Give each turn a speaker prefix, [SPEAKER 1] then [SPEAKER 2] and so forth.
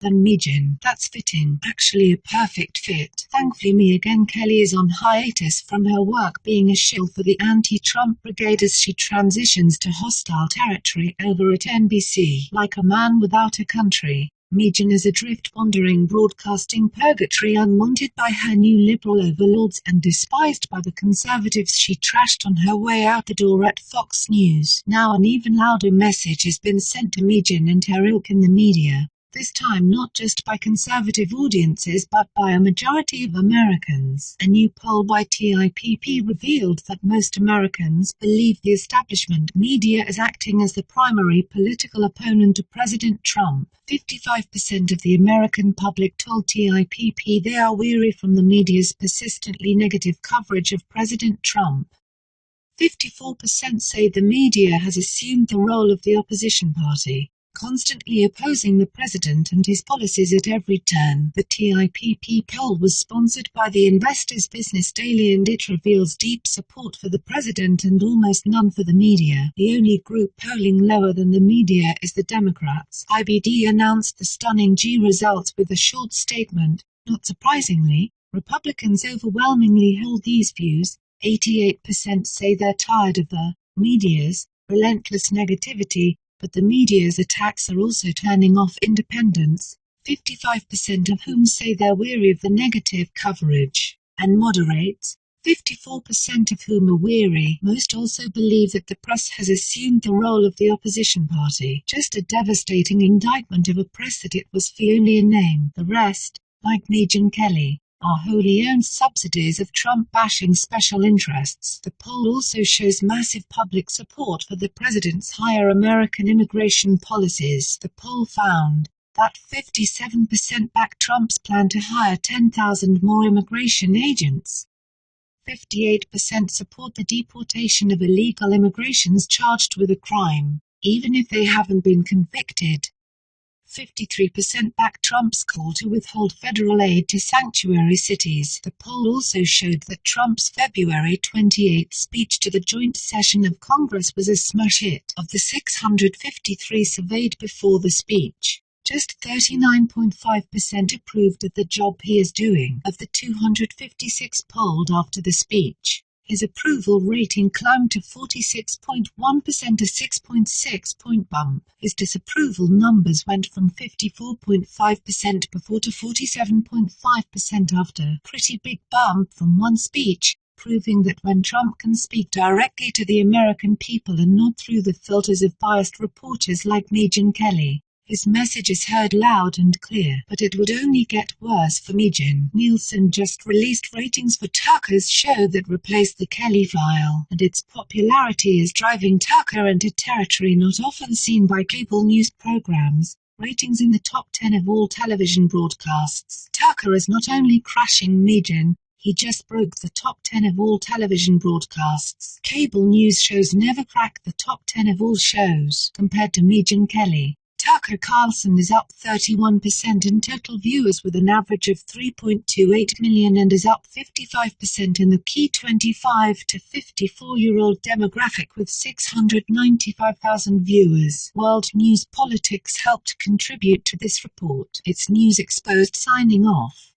[SPEAKER 1] than Megyn. That's fitting. Actually a perfect fit. Thankfully Megyn Kelly is on hiatus from her work being a shill for the anti-Trump brigade as she transitions to hostile territory over at NBC. Like a man without a country, Megyn is adrift wandering broadcasting purgatory unwanted by her new liberal overlords and despised by the conservatives she trashed on her way out the door at Fox News. Now an even louder message has been sent to Megyn and her ilk in the media. This time not just by conservative audiences but by a majority of Americans. A new poll by TIPP revealed that most Americans believe the establishment media is acting as the primary political opponent to President Trump. 55% of the American public told TIPP they are weary from the media's persistently negative coverage of President Trump. 54% say the media has assumed the role of the opposition party, constantly opposing the president and his policies at every turn. The TIPP poll was sponsored by the Investor's Business Daily and it reveals deep support for the president and almost none for the media. The only group polling lower than the media is the Democrats. IBD announced the stunning G results with a short statement. Not surprisingly, Republicans overwhelmingly hold these views. 88% say they're tired of the media's relentless negativity, but the media's attacks are also turning off independents, 55% of whom say they're weary of the negative coverage, and moderates, 54% of whom are weary. Most also believe that the press has assumed the role of the opposition party. Just a devastating indictment of a press that it was for only a name. The rest, like Megyn Kelly, are wholly owned subsidies of Trump-bashing special interests. The poll also shows massive public support for the president's higher American immigration policies. The poll found that 57% back Trump's plan to hire 10,000 more immigration agents. 58% support the deportation of illegal immigrants charged with a crime, even if they haven't been convicted. 53% back Trump's call to withhold federal aid to sanctuary cities. The poll also showed that Trump's February 28 speech to the joint session of Congress was a smash hit. Of the 653 surveyed before the speech, just 39.5% approved of the job he is doing. Of the 256 polled after the speech, his approval rating climbed to 46.1%, a 6.6-point bump. His disapproval numbers went from 54.5% before to 47.5% after. Pretty big bump from one speech, proving that when Trump can speak directly to the American people and not through the filters of biased reporters like Megyn Kelly, his message is heard loud and clear. But it would only get worse for Megyn. Nielsen just released ratings for Tucker's show that replaced the Kelly file, and its popularity is driving Tucker into territory not often seen by cable news programs. Ratings in the top 10 of all television broadcasts. Tucker is not only crashing Megyn, he just broke the top 10 of all television broadcasts. Cable news shows never crack the top 10 of all shows. Compared to Megyn Kelly, Tucker Carlson is up 31% in total viewers with an average of 3.28 million and is up 55% in the key 25 to 54-year-old demographic with 695,000 viewers. World News Politics helped contribute to this report. It's News Exposed signing off.